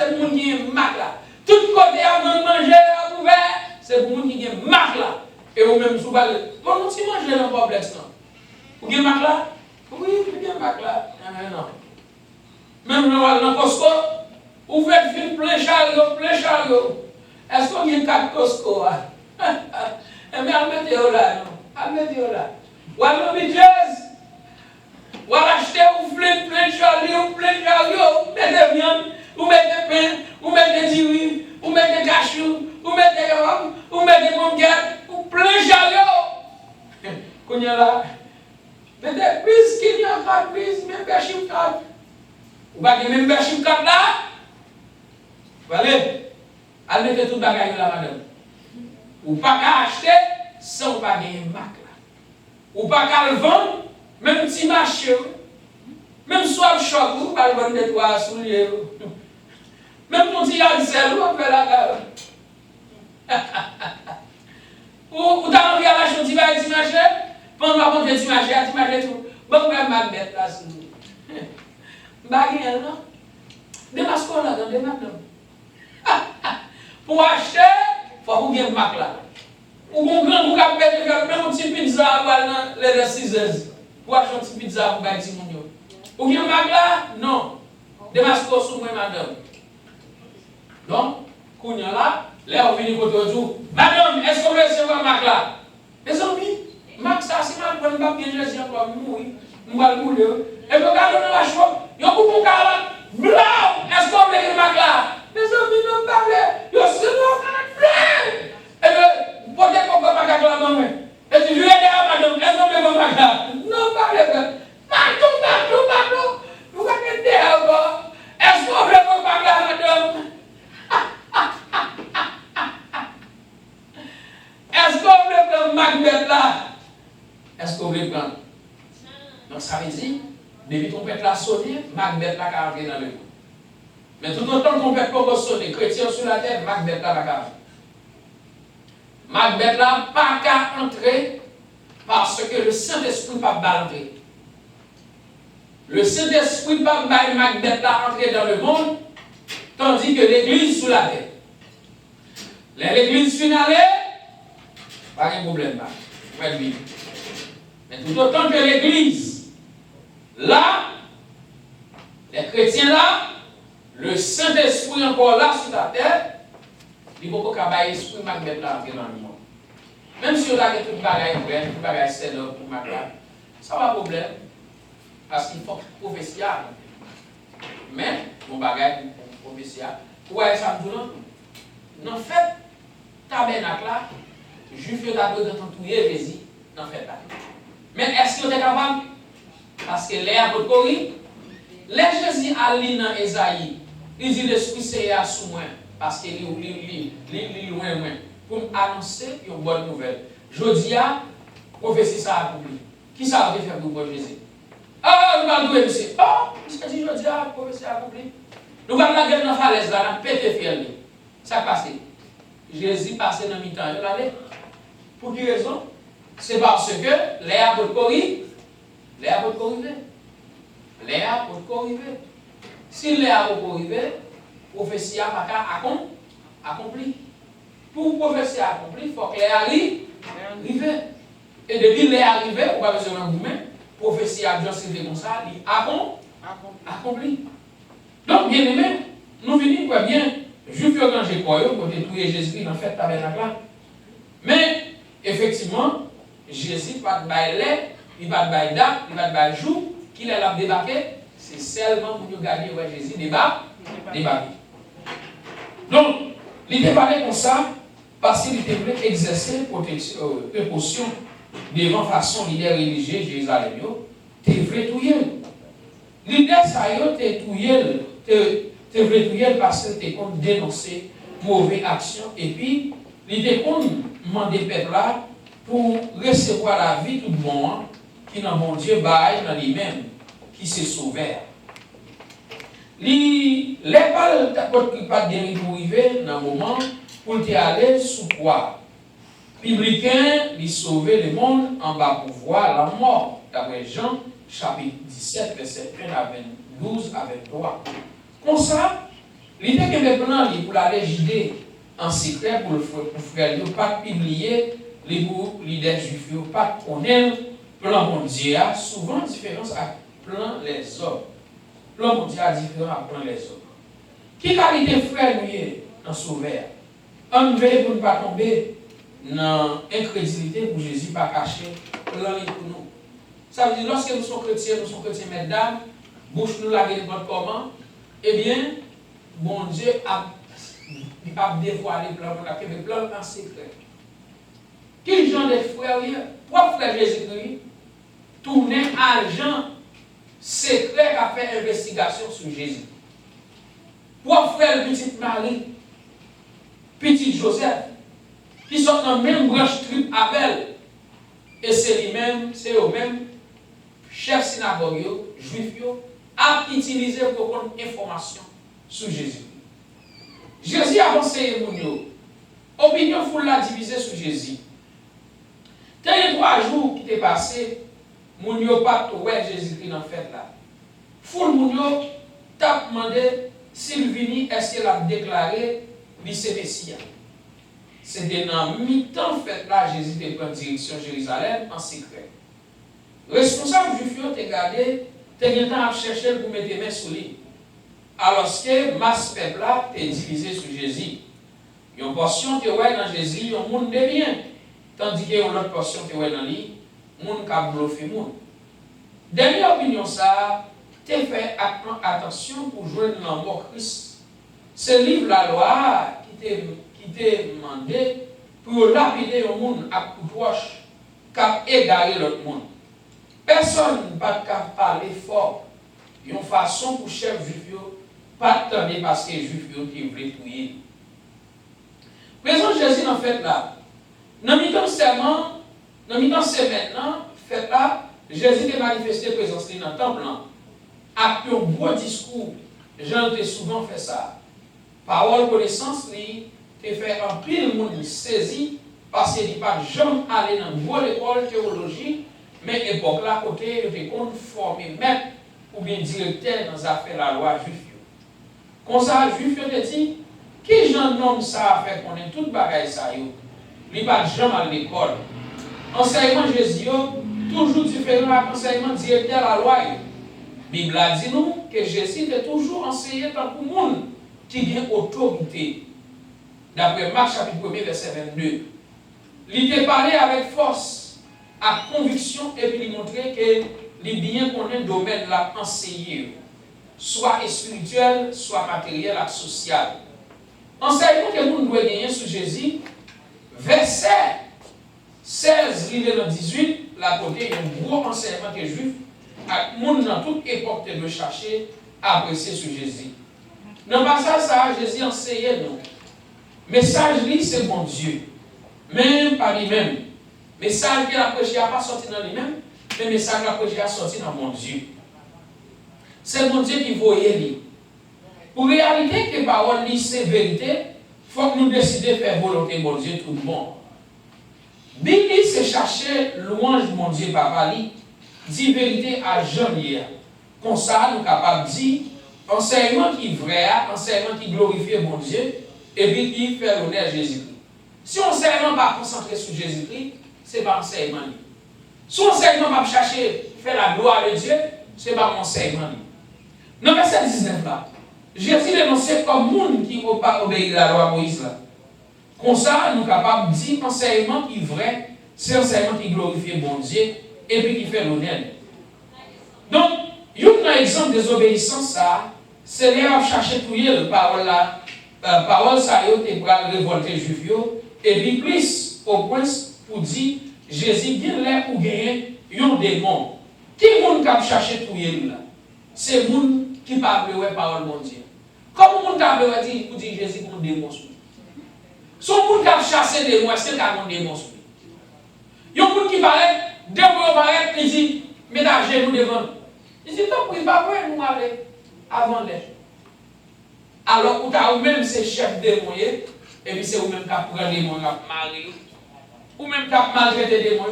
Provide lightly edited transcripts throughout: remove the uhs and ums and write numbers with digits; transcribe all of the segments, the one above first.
c'est pour qui est marque là. Tout côté avant de manger à ouvert, c'est pour qui est marque là. Et vous même sous balle. Bon, si manger dans le complexe non. Vous avez marque là? Oui, vous avez marque là. Non. Même dans le Costco, vous faites film plein chariot. Est-ce qu'on y a 4 Costco? Mais mettez-vous là, non? Mettez-vous là. Ou alors, ou acheter ou plein de chariot, vous mettez viande, vous mettez pain, vous mettez diwi, vous mettez cachou, vous mettez rhum, vous mettez conquête, ou plein de chariot. Qu'on y a là, mettez plus qu'il y a 4 plus, même berchim 4. Ou pas même berchim 4 là? Allez, allez mettez tout le bagage là, madame. Ou pas qu'à acheter sans pas gagner marque là. Ou pas qu'à le vendre, même si marché, même soit le choc, ou pas le vendre de toi souliers. Même ton petit ansel, ou on fait la gare. Ou t'as envie à l'acheter, tu vas aller marché, pendant qu'on va tu marché tout. Bon, même ma bête là, sous. Bagage, non? Démasco là, dans des madame. Pour acheter, il faut que vous ayez une marque là. Ou vous avez même un petit pizza dans les 6 heures. Pour acheter un petit pizza pour gagner mon yo. Ou vous avez une marque là? Non. Démasco sous moi, madame. Donc, quand vous là, là, vous venez pour tout. Madame, est-ce que vous voulez recevoir une marque là? Les amis, marque ça, c'est marque pour ne pas bien gérer encore. Je vais le mourir. Et vous regardez dans la chose, il y a beaucoup de cas blanc. Est-ce que vous voulez une marque là? Les amis, non parlez. Yo, c'est non. Et le, portez qu'on peut marquer la main. Et tu lui aides à madame, est-ce qu'on peut marquer? Non, parlez pas. Partout. Vous regardez là, est-ce qu'on peut marquer madame? Est-ce qu'on veut prendre Macbeth là? Est-ce qu'on veut prendre? Donc ça veut dire, depuis qu'on peut la sonner, Macbeth là va entrer dans le monde. Mais tout autant qu'on peut pas sonner, chrétien sur la terre, Macbeth là va entrer. Macbeth là pas qu'à entrer parce que le Saint-Esprit ne peut pas entrer. Le Saint-Esprit ne peut pas Macbeth là entrer dans le monde, tandis que l'Église sous la terre. L'Église finale, pas de problème là. Mais tout autant que l'Église, là, les chrétiens là, le Saint-Esprit encore là sur la terre, il ne faut pas qu'à l'esprit Macbeth là entrer dans le monde. Même si on a tout le bagage c'est là pour Macbeth, ça va pas de problème. Parce qu'il faut prophétie. Mais, mon bagage pour prophétie, pour aller ça nous en fait, tabernacle là, juif yo d'abord dans tout Jésus, en fait là. Mais est-ce qu'il est capable? Parce que les apôtres Cori, les Jésus a lu dans Esaïe, il dit l'esprit c'est à sous moi parce qu'il est loin pour annoncer une bonne nouvelle. Je dis à prophétie ça accompli. Qui ça veut faire pour bon Jésus? Ah, nous allons dire monsieur. Ah, c'est dit je dis à prophétie accompli. Nous allons la guerre dans la falaise là, pété fiel. Ça passe. Jésus passait dans le mi-temps. Pour quelle raison? C'est parce que les apôtres corrigent. Si les apôtres corrigent, prophétie n'a pas accompli. Pour prophétie accomplie, il faut que les arrivent. Et depuis les arrivés, on va besoin de vous-même, prophétie a déjà servi comme ça, il accompli. Donc, bien aimé, nous venons pour bien. Juif yo quand j'ai quoi pour détruire Jésus dans fait tabernacle là. Mais effectivement, Jésus pas de bail, il va de bail date, il va de bail jour qu'il a débarqué, c'est seulement pour nous gagner ouais Jésus débarqué. Donc, il était parlé comme ça parce qu'il était voulu exercer précaution devant façon leader religieux Jérusalem yo, t'es vrai touyer. Leader ça yo t'es touyer c'est vrai parce que tu comptes dénoncer mauvaise action et puis il te compte demander peuple là pour recevoir la vie tout bon qui dans mon Dieu bail dans lui-même qui s'est sauvé. Les balles qui pas bien arriver dans un moment pour te aller sous quoi publicain lui sauver le monde en bas pour voir la mort d'après Jean chapitre 17 verset 1 à 12 à 23. Comme ça, L'idée que les plans pour la légider en secret pour le frère, pas publier les leaders juifs, pas connaître plan mondial, souvent différence à plan les hommes. Plan mondial différent à plan les hommes. Qui qualité frère nous est dans sauveur? On veille pour ne pas tomber dans l'incrédulité pour Jésus pas cacher plan pour nous. Ça veut dire lorsque nous sommes chrétiens, mesdames, bouche nous la gueule comment? Eh bien, bon Dieu a dévoilé le plan en secret. Quel genre de frères? Trois frères Jésus-Christ tournaient argent secret à faire investigation sur Jésus. Trois frères, petite Marie, petit Joseph, qui sont dans la même branche triple Abel. Et c'est lui-même, c'est eux-mêmes, chef synagogue, juif, a utilisé pour prendre information sur Jésus. Jésus a conseillé mon yo. Opinion foule la divisée sur Jésus. Tant les 3 jours qui étaient passés, mon yo pas tout Jésus-Christ dans fête là. Foule mon yo t'a demandé s'il vini est-ce qu'il a déclaré lui c'est Messie. C'était dans mi-temps fête là Jésus était prendre direction Jérusalem en secret. Responsable juif yo te gardé, te gen temps à chercher pour mettre main sur lui. Alors que masse peuple là est divisé sur Jésus. Une portion te ouais dans Jésus, un monde de bien. Tandis que une autre portion te ouais dans lui, monde qui bluffé monde. Dernière opinion ça, te fait attention pour joindre la mort Christ. Ce livre la loi qui te demandé pour lapider un monde à coup de roche, cap égarer l'autre monde. Personne ne peut parler fort. Une façon pour chef juif pas attendre parce que les juifs qui voulaient tuer. Présent Jésus en fait là. Dans mi-temps serment, dans mi-temps c'est maintenant, fait là, Jésus a manifesté présence dans le temple. Après un beau discours, Jean a souvent fait ça. Parole connaissance, il a fait un pile monde saisi parce qu'il n'est pas jamais allé dans une bonne école théologie, mais époque là, côté, il était formé maître ou bien directeur dans les affaires de la loi juive. Comme ça, juif te dit, qui j'en nomme ça à faire qu'on ait toute bagaille ça yo? Il pas jamais à l'école. Enseignement Jésus toujours différent de l'enseignement directeur de la loi. La Bible a dit nous que Jésus est toujours enseigné tant pour monde qui a autorité. D'après Marc chapitre 1 verset 22. Il était parlé avec force, à conviction et puis il montrait que les biens qu'on a domaine l'a enseigné. Soit spirituel, soit matériel et social. Enseignement que nous devons gagner sur Jésus, verset 16, 18, la côté, un gros enseignement que juif, à monde dans toute époque de chercher à apprécier sur Jésus. Dans le passage, ça, Jésus enseignait nous. Message, lui, c'est bon Dieu. Même par lui-même. Message qu'il a prêché n'a pas sorti dans lui-même, mais message qu'il a prêché a sorti dans mon Dieu. C'est mon Dieu qui voyait lui. Pour réalité que parole dit c'est vérité, il faut que nous décidions de faire volonté de mon Dieu tout le monde. Bible c'est chercher louange de mon Dieu papa lui, dit vérité à Jean hier. Comme ça, nous sommes capables de dire enseignement qui est vrai, enseignement qui glorifie mon Dieu, et puis qui fait l'honneur à Jésus-Christ. Si enseignement pas concentré sur Jésus-Christ, ce n'est pas enseignement. Si enseignement pas chercher faire la gloire de Dieu, ce n'est pas enseignement. Dans le verset 19 là, Jésus dénonçait comme monde qui n'a pas obéi à la loi Moïse là. Comme ça, nous sommes capables de dire enseignement qui est vrai, c'est enseignement qui glorifie bon Dieu et puis qui fait l'honneur. Donc, un exemple de désobéissance, c'est là chercher tout le parole là, parole ça y est pour révolter les juifs et puis plus au point pour dire Jésus vient là pour gagner un démon. Qui est le monde qui a cherché tout là? C'est le monde qui parle de la parole de Dieu. Comme le monde qui a dit pour dire Jésus pour un démon. Son monde qui a chassé des démons, c'est un démon. Il y a un monde qui parle, démon paraît, il dit, mettez à genoux devant. Il dit, non, il ne va pas nous aller avant l'air. Alors, ou même c'est chef démon, et puis c'est vous-même qui avez pris des démons, ou même qui avez maltraité des démons.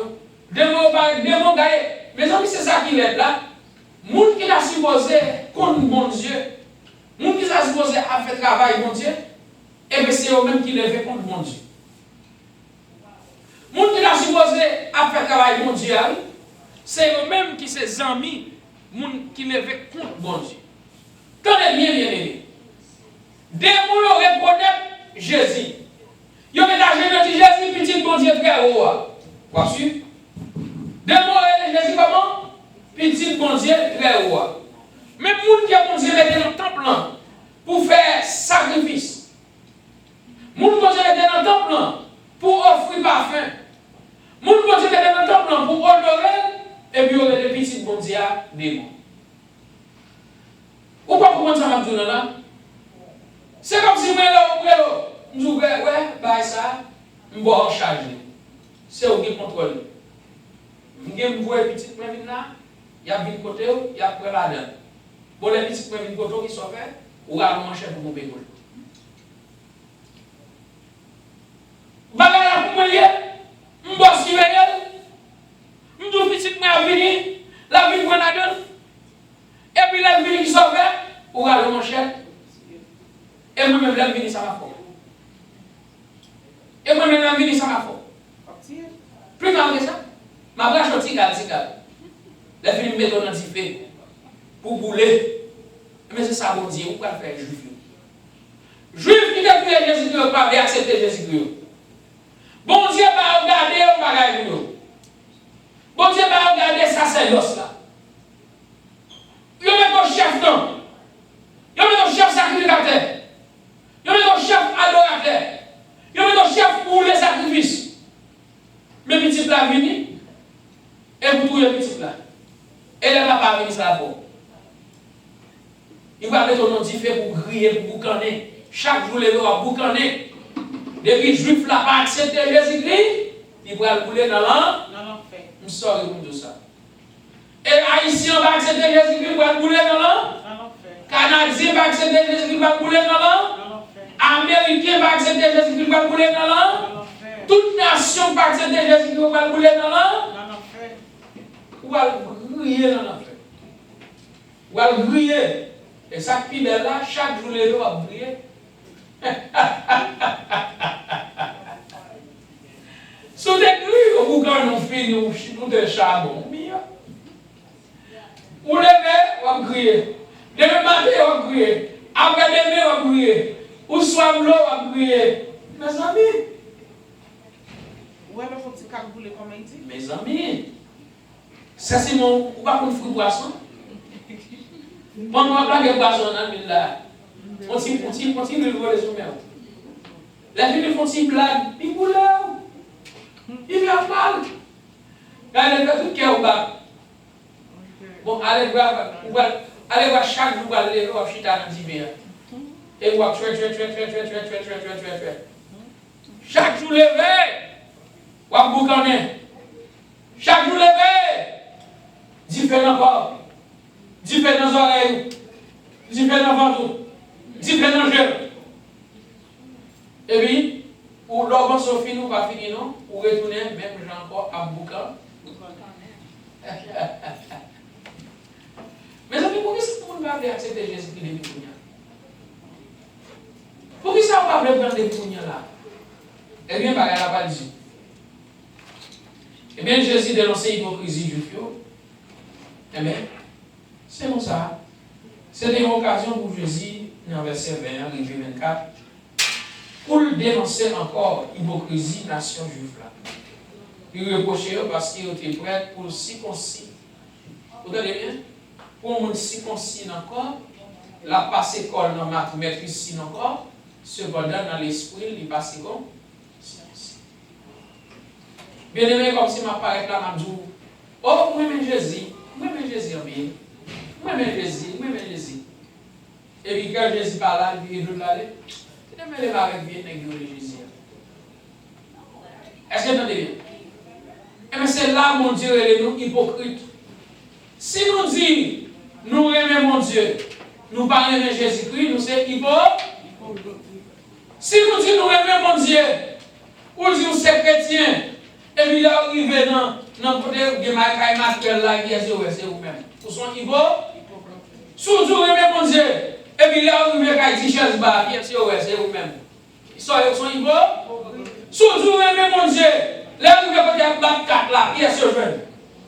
Démon gagne. Mais c'est ça qui est là. Monde qui a supposé contre mon Dieu, Moun qui sont supposés à faire travail, mon Dieu, et bien c'est eux-mêmes qui levaient contre mon Dieu. Moun qui sont supposés à faire travail, mon Dieu, c'est eux-mêmes qui sont amis, moun qui levaient contre mon Dieu. Tenez bien, bien aimé. Dès que vous reconnaissez Jésus, vous mettez Jésus, petit bon Dieu très haut. Voici. Dès que vous Jésus comment? Petit bon Dieu très haut. Mais les gens qui ont bon Dieu dans le temple pour faire sacrifice. Les gens qui ont bon Dieu dans le temple pour offrir parfum. Les gens qui ont bon Dieu dans le temple pour honorer et puis il y a des petits bon Dieu démons. Ou pas comprendre ça, Mabdou, là? C'est comme si je dis, ouais, bah ça, je vais en charger. C'est où qui contrôle. Je vais voir les petites mains là, il y a une côté, il y a après là-dedans. Bon, les petites mains côté qui sont faites, ou à manger pour mon bégoul. Bagala pour moi, je vais suivre elle, je vais petite main venir, la vie qu'on a donné. Et puis la vie qui sont faites, ou à manger. Et moi-même, la vie, ça m'a fait. Et moi-même, la vie, ça m'a fait. Plus grave que ça, ma brache au tigale. La vie me met dans l'antifé pour bouler. Mais c'est ça, bon Dieu, où va faire juif? Juif qui a tué Jésus, ne pas accepter Jésus. Bon Dieu va regarder au bagage. Bon Dieu va regarder sacerdoce là. Il met un chef non. Il met un chef sacrificateur. Il met un chef adorateur. Il met un chef pour les sacrifices. Mais petit plat vini, et vous trouvez petit plat. Et le papa vient ça pour. Il va mettre un nom différent pour griller, pour boucaner. Chaque jour, il va boucaner. Depuis que les juifs n'ont pas accepté Jésus-Christ, il va le bouler dans l'enfer. Je sors de ça. Et les Haïtiens n'ont pas accepté Jésus-Christ, il va le bouler dans l'enfer. Les Canadiens n'ont pas accepté Jésus-Christ, il va le bouler dans l'enfer. Les Américains n'ont pas accepté Jésus-Christ, il va le bouler dans l'enfer. Toute nation n'ont pas accepté Jésus-Christ, il va le bouler dans l'enfer. Ou va le griller dans l'enfer. Ou va le griller. Et ça qui est là, chaque jour, les gens vont briller. Sous des grues, au bout nous finissons, nous des charbons. Ou lever, on va crier. Demain matin, on va crier. Après demain, on va crier. Ou soit l'eau, on va crier. Mes amis. Ouais, mais faut que tu calcules comme il dit. Mes amis. Ça, c'est mon. Ou pas qu'on fruit boisson. Pendant que je boisson, on continue de voler sur mer. La vie de font si blague. Il boule. Il vient mal. Elle est tout cœur au bas. Bon, allez voir chaque jour, allez voir chita dans l'hiver. Et voir tuer. Chaque jour levé, voir boucaner. Chaque jour levé, différent corps, différents oreilles, différents ventres, différents jeux. Et puis, pour l'homme Sophie, nous pas fini, non? Pour retourner, même j'ai encore à boucan. Mais amis, pourquoi ça ne peut pas accepter Jésus-Christ de Pugna? Pourquoi ça ne peut pas prendre des Pugna là? Eh bien, il n'y a pas dit. Eh bien, Jésus dénonçait l'hypocrisie juive. Eh bien, c'est comme ça. C'était une occasion pour Jésus, dans verset 20, arrivé 24, pour dénoncer encore l'hypocrisie de la nation juive là. Il reprochait parce qu'il était prêt pour le circoncis. Vous regardez bien? Pour mon circoncis encore, la passe école dans ma maîtrise encore, cependant dans l'esprit, il passe comme bien aimé comme si ma paraît là, m'a dit, oh, moi même Jésus en bien. Moi même Jésus. Et puis quand Jésus parle là, il dit, l'aller. Tu ne me lèves avec bien avec Jésus. Est-ce que vous entendez bien? Et bien c'est là, mon Dieu, et nous hypocrites. Si nous disons, nous aimons mon Dieu, nous parlons de Jésus-Christ, nous sommes hypocrites. Si nous disons, nous aimons mon Dieu, ou disons, c'est chrétien, et puis là, arrivé dans le côté de ma là, qui est c'est vous-même. Vous sont hypocrites. Si vous aimez mon Dieu, Et puis là, vous voulez qu'il dit chose bas, bien sûr, c'est vous-même. Ils sont hypocrites. Surtout, même mon Dieu, là, vous voulez que vous battre 4 là, qui est ce jeune?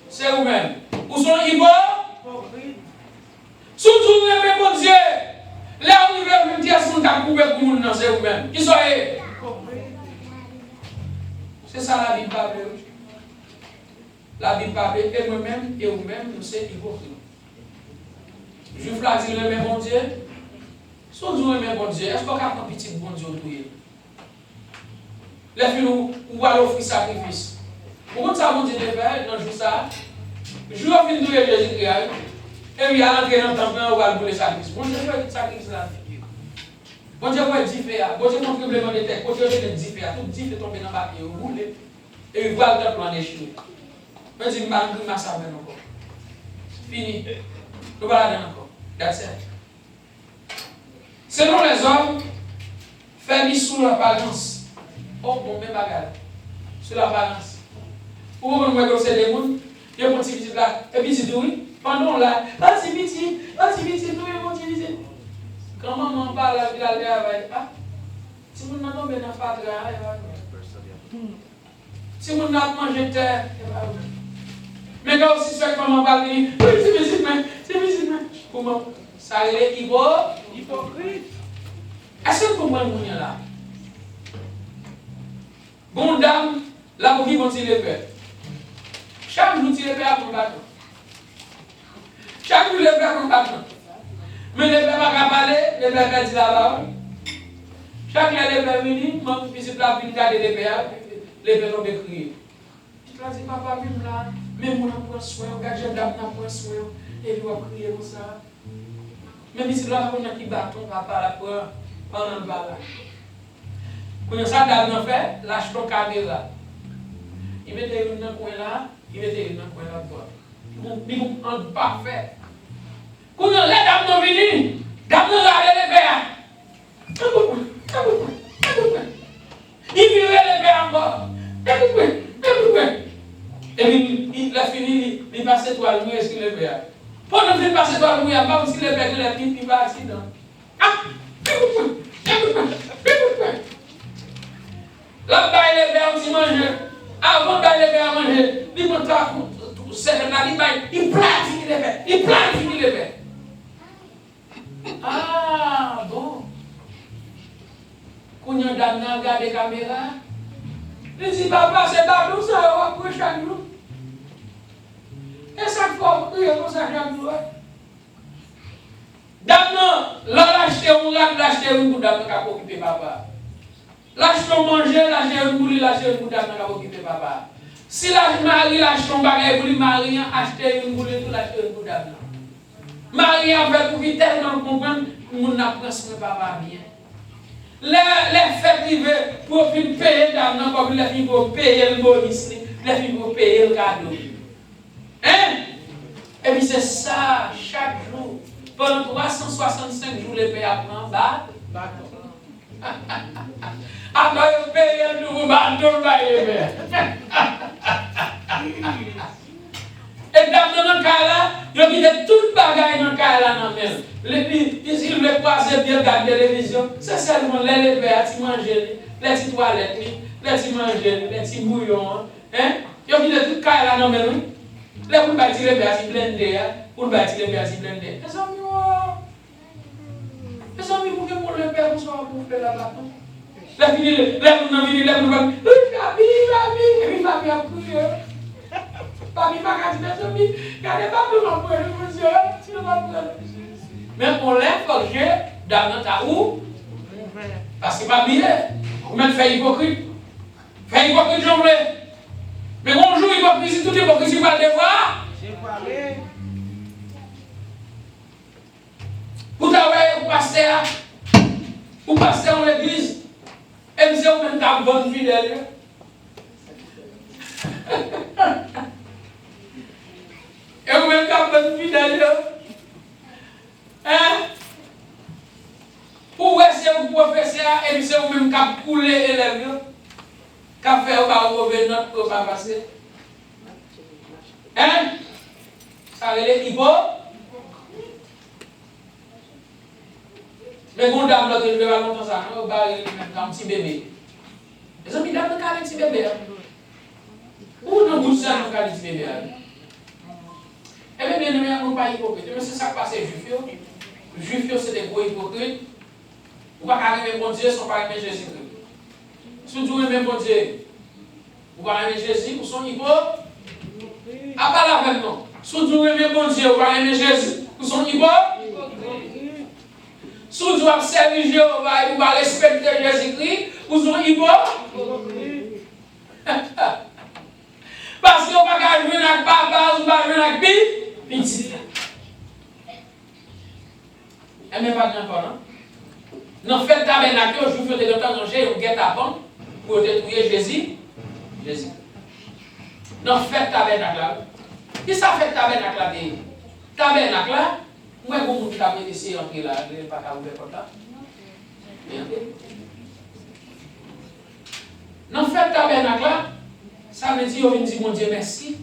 C'est vous-même. Vous sont hypocrites. Surtout, même mon Dieu, là, vous voulez me dire ce qu'on a coupé pour nous, c'est vous-même. Qui sont hypocrites? C'est ça la Bible parle. La Bible parle, et moi-même, et vous-même, nous sommes hypocrites. Je vous l'ai dit, le même bon Dieu. Surtout le même bon Dieu. Est-ce qu'on a un petit bon Dieu tout? Les filles, ou allez offrir sacrifice. Pourquoi ça bon Dieu de faire dans le jour ça? Je vais offrir tout Jésus-Christ. Et puis, à l'entrée dans le temple, on va le sacrifice. Bon Dieu, fait le sacrifice là. Bon Dieu, va dire faire. Bon Dieu, montre le de tête. Bon Dieu, va dire faire. Tout dit fait tomber dans le papier, rouler. Et il voit le temple en échoué. Je dis, je vais ma salle encore. Fini. Nous voilà encore. That's it. Selon les hommes, faire sous l'apparence. Oh, bon, même bagarre. Sous l'apparence. Ou vous voyez que c'est des gens, il y a un petit petit là, et puis c'est oui. Pendant là, ah, c'est petit, nous, il y a un petit petit. Quand maman parle, il a le travail. Ah, si vous n'avez pas bien dans pas travail, si vous n'avez pas mangé terre, mais quand aussi, soit maman parle, oui, c'est petit, comment? Ça est hypocrite. Est-ce que vous comprenez là? Bon dame, là pour qui vont tirer le père? Chaque jour, tirer le père pour le bâton. Chaque jour, le père pour le bâton. Mais le père va pas parler, le père dit là-bas. Chaque jour, le père vient, mon fils là, puis il garde le père, le père va crier. Je te dis, papa, même là, même on a pris soin, regarde, j'aime dame, on a pris soin, et il va crier comme ça. Même si là, on a qui bâton, papa, là, pendant le balai. Quand ça, dame fait, lâche ton caméra. Il mettait une dans le coin là, il mettait une dans le coin là-bas. Il est en parfait. Quand les dames sont venues, dames sont allées les pères. Il virait les pères encore. Et puis, il a fini, il passe toi le mouille sur les pères. Pendant qu'il passe toi le mouille, il n'y a pas aussi les pères qui les pipent, il va accident. Ah! Là, il est aussi manger. Avant d'aller faire manger, il montre il planifie les verres. Il planifie les verres. Ah, bon. Quand on a regardé la caméra, il dit, papa, c'est pas nous, ça va pour chaque jour. Et ça faut crier comme ça chaque jour. Dame, là, l'acheter, on va l'acheter un coup d'âme qui a occupé papa. L'acheter manger, l'acheter un bouli, l'acheter un coup d'âme qui a occupé papa. Si la mari l'acheter un bagage pour lui marier, acheter une bouli, tout l'acheter un coup d'âme. Marie a fait pour qu'il tellement comprendre, on n'a pas soin papa bien. Les fêtes privées pour payer d'âme, comme les filles pour payer le bonus, les filles pour payer le cadeau. Hein? Et puis c'est ça, chaque jour. Pendant 365 jours, les pays apprennent à battre. Après, ils payent un nouveau bateau, et dans le cas là, ils ont mis toute bagaille dans le cas là. Ils veulent passer bien regarder la télévision. C'est seulement les pères qui mangent, les petites toilettes, les petits manger, les petits bouillons. Ils ont mis toute cas là. Les pour bâtir les pères qui blendent, pour bâtir les pères qui blendent. Les amis, pour que pour le père, vous soyez pour faire la bâton. La fille, les gens viennent, les gens vont et puis papi a prié. Papi m'a dit, mes amis, regardez pas pour moi, monsieur, mais on l'a forgé dans notre où? Parce que papi est, vous même fait hypocrite. Fait hypocrite, j'en voulais. Mais bonjour, hypocrisie, toute hypocrisie, va le devoir. J'ai parlé. Vous travaillez au pasteur, dans l'église, et vous avez même ta bonne fidèle. Et vous même ta bonne fidèle. Hein? Pour c'est vous professeur, et c'est vous même qui avez coulé élèves, qui avez fait mauvais notes pour ne pas passer. Hein? Ça veut dire hypocrite. Mais quand dame là, je vais pas longtemps ça, on va un petit bébé. Les amis, dame, on a un petit bébé. Où dans tout ça, on a un petit bébé? Eh bien, bien aimé, on ne pas hypocrite. Mais c'est ça qui passe juif. Juif, c'est des gros hypocrites. Ou pas arriver bon Dieu sans pas aimer Jésus-Christ. Si vous aimez bon Dieu, vous pas aimer Jésus, vous sont hypocrites. À part la même non. Si vous aimez bon Dieu, vous pas aimer Jésus, vous sont hypocrites. Si vous avez servi Jéhovah et vous pas respecter Jésus-Christ, vous sont hypocrites. Parce que vous ne pouvez pas jouer avec papa, vous ne pouvez pas jouer avec petit. Elle n'est pas encore, non? Dans le fait tabernacle, je vous fais de manger un guet-apens pour détruire Jésus. Dans le fait tabernacle, qui ça fait tabernacle là? Tabernacle là, où est-ce que vous avez essayé d'entrer là? Vous n'avez pas qu'à ouvrir comme ça? Dans le fait tabernacle là, ça veut dire qu'on dit mon Dieu merci,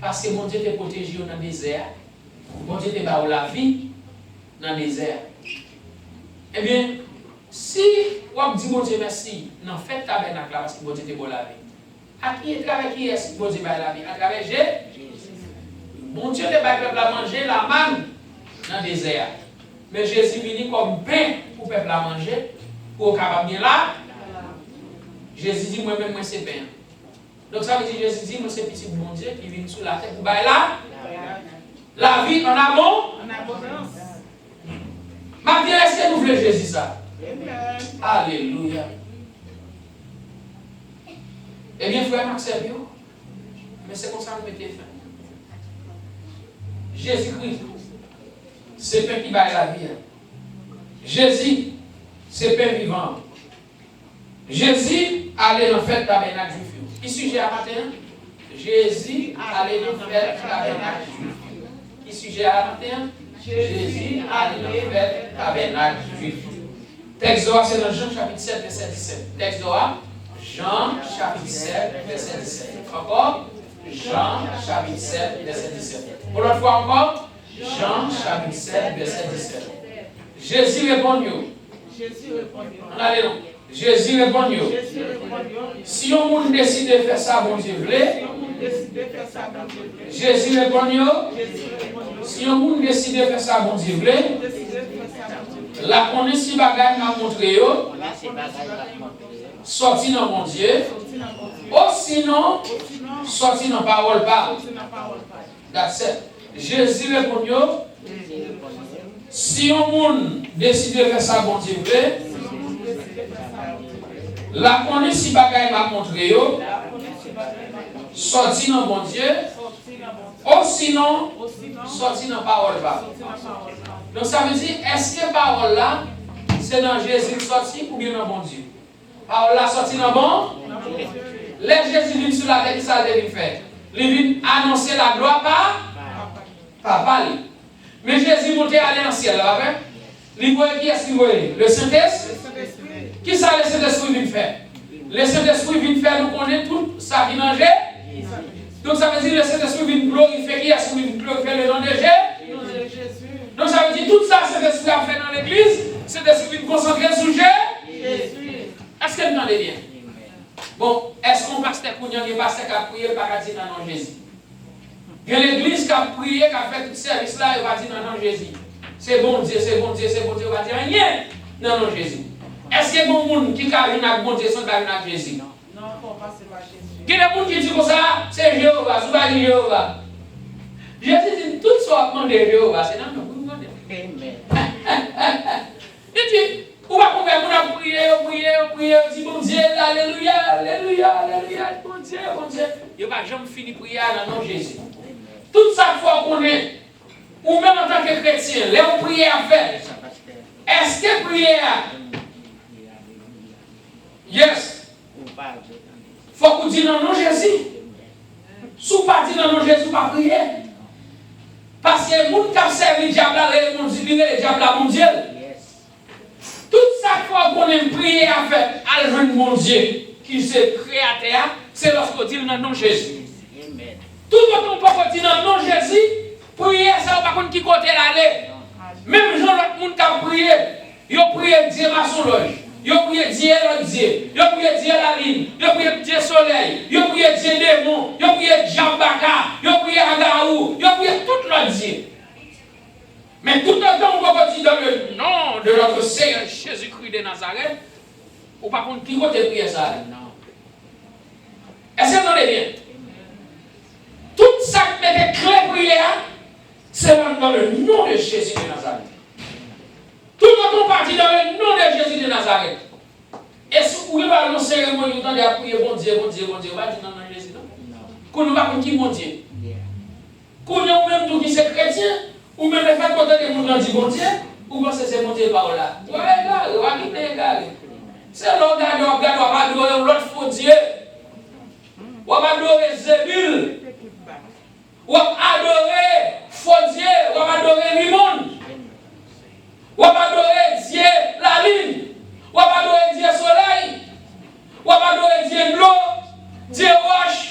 parce que mon Dieu t'a protégé dans le désert. Mon Dieu t'a donné la vie dans le désert. Eh bien, si on dit mon Dieu merci, non faites tabernacle là parce que mon Dieu t'a donné la vie. À travers qui est-ce que mon Dieu t'a donné la vie? À travers Jésus. Mon Dieu t'a donné le peuple à manger la manne dans le désert. Mais Jésus vient comme pain pour le peuple à manger, pour capable bien là. Jésus dit moi-même, moi c'est pain. Donc ça veut dire Jésus dit, moi c'est petit mon Dieu qui vient sous la tête pour bailler là. La vie en abondance. Ma bien, est-ce que nous voulons Jésus ça? Alléluia. Eh bien, frère Maxime, mais c'est comme ça que nous mettons fin. Jésus-Christ, c'est pain qui baille la vie. Jésus, c'est pain vivant. Jésus, allait dans le fait tabernacle juif. Qui sujet à matin? Jésus, allait dans le fait tabernacle juif. Qui sujet à matin? Jésus, allait dans le fait tabernacle juif. Texte d'Oa, c'est dans Jean chapitre 7, verset 17. Texte d'Oa, Jean chapitre 7, verset 17. Encore? Jean chapitre 7, verset 17. Pour l'autre fois encore? Jean chapitre 7, verset 17. Jésus répond-nous. Allez non. Jésus répond-nous. Si on monde décide de faire ça, bon Dieu voulait. Jésus répond-nous. Si on monde décide de faire ça, bon Dieu voulait. La connaît si bagaille m'a montré yo. Sorti dans mon Dieu. Ou sinon, sorti dans parole pas. That's it. Jésus répond-nous. Si on monde décide de faire ça, bon Dieu voulait. La connaît si bagaille m'a montré yo. Sorti dans mon Dieu. Ou sinon, sorti dans parole pas. Donc ça veut dire, est-ce que parole là, c'est dans Jésus sorti ou bien dans bon Dieu? Parole là sorti dans bon? Les Jésus vient sur la terre, ça devait faire. Il vient annoncer la gloire par parler. Mais Jésus montait aller dans le ciel, là, il voyait qui est-ce qu'il voyait? Le Saint-Esprit? Qui ça le Saint-Esprit vient faire? Le Saint-Esprit vient faire, nous connaissons tout ça vient manger. Donc ça veut dire, le Saint-Esprit vient glorifier qui est-ce qu'il vient glorifier le nom de Jésus? Donc ça veut dire tout ça, c'est ce que a fait dans l'église, c'est ce qui est concentré sur Jésus. Est-ce que vous entendez bien? Bon, est-ce qu'on pasteur pour nous, les pasteurs qui a prié, pas qu'à dire dans le nom de Jésus? Il y a l'église qui a prié, qui a fait tout ce service là, il va dire dans le nom de Jésus. C'est bon Dieu, c'est bon Dieu, c'est bon Dieu, il va dire rien dans le nom de Jésus. Est-ce qu'il y a bon monde qui a vu avec bon Dieu sans venir avec Jésus? Non, il ne faut pas se passer. Il y a des gens qui disent comme ça, c'est Jéhovah, c'est pas Jéhovah. Jésus dit tout ce qu'on demande de Jéhovah, c'est dans le nom. Amen. Il dit, on va prier, on dit bon Dieu, alléluia, alléluia, alléluia, bon Dieu, bon Dieu. Il ne va jamais finir de prier dans le nom de Jésus. Toute sa foi qu'on est, ou même en tant que chrétien, les on prie à faire. Est-ce que prière? Yes. Il faut qu'on dise dans le nom de Jésus. Si vous ne pas dire dans le nom de Jésus, pas prier. Parce que les gens qui ont servi le diable, le diable à mon Dieu. Toute chaque fois qu'on aime prier à faire, à joindre mon Dieu, qui se créateur, c'est lorsqu'on dit dans le nom de Jésus. Tout autant qu'on dit dans le nom de Jésus, prier, ça ne va pas qui côté l'aller. Même gens, l'autre monde qui a prié, Ils prié Dieu Maçon-Loge. Ils prié Dieu Dieu. Ils prié Dieu la ligne. Ils prié Dieu Soleil. Ils prié Dieu Démon. Ils prié Jambaka. Ils prié Agaou. Ils prié tout leur Dieu. Mais tout le temps qu'on dit dans le nom de notre Seigneur Jésus-Christ de Nazareth, ou par contre, qui côté prier ça? Non. Est-ce que vous entendez bien? Tout ça qui était clair prière, c'est dans le nom de Jésus de Nazareth. Tout le monde partit dans le nom de Jésus de Nazareth. Et si vous pouvez pas annoncer cérémonie, vous entendez à prier, bon Dieu, bon Dieu, bon Dieu, va dire non, non, Jésus, non. Qu'on ne va pas qui bon Dieu. Qu'on est même tout qui c'est chrétien, ou même le fait que les gens disent bon Dieu, ou bien c'est bon Dieu par là. Ouais, regarde, va quitter, regarde. C'est l'autre gars, on va adorer l'autre faux Dieu. On va adorer Zébul. On va adorer faux Dieu. On va adorer Limon. On va adorer Dieu la ligne. On va adorer Dieu soleil. On va adorer Dieu l'eau. Dieu roche.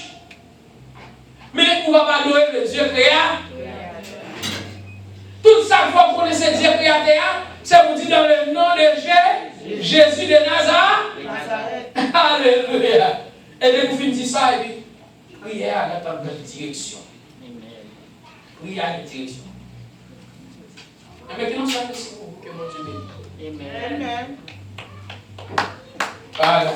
Mais on va pas adorer le Dieu créateur. Tout ça, il faut connaître Dieu créateur. C'est vous dire dans le nom de Jésus de Nazareth. Alléluia. Et dès que vous finissez ça, et puis, priez à la direction. Priez à la direction. Et maintenant, ça fait ce que mon Dieu bénisse. Amen. Voilà.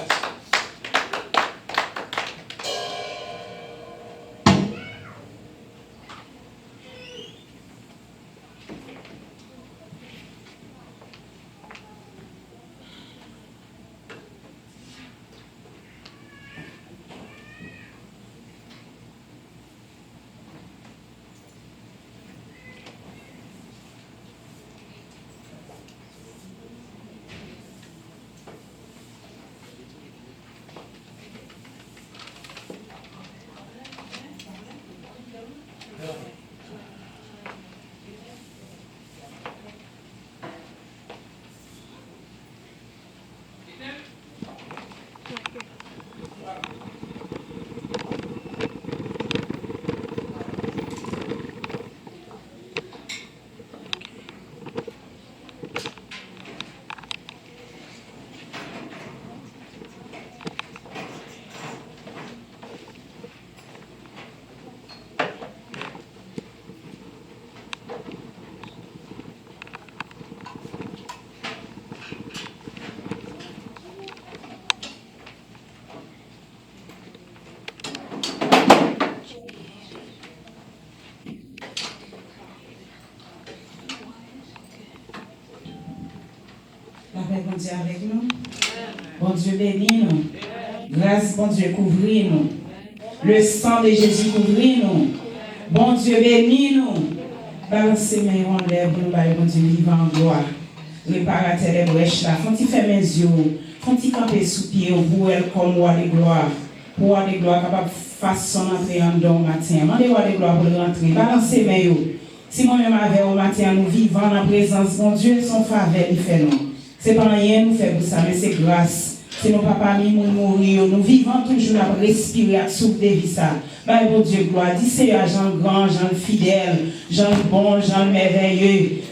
Bon Dieu avec nous. Bon Dieu bénit nous. Grâce, bon Dieu, couvrit nous. Le sang de Jésus couvrit nous. Bon Dieu bénit nous. Balancez mes mains en l'air pour nous, bon Dieu vivant en gloire. Réparateur les brèches là. Font-ils faire mes yeux. Font-ils camper sous pied pour elle comme roi de gloire. Pour roi de gloire capable de faire son entrée en don matin. Mandez roi de gloire pour rentrer. Balancez mes mains. Si moi-même avec au matin, nous vivons en présence, mon Dieu, son faveur, il fait nous. C'est pas rien nous fait pour ça, mais c'est grâce. C'est nos papas, nous mourir. Nous vivons toujours à respirer, à souffler de vie ça. Bon Dieu, gloire. Dis c'est Jean grand, Jean fidèle, Jean bon, Jean merveilleux.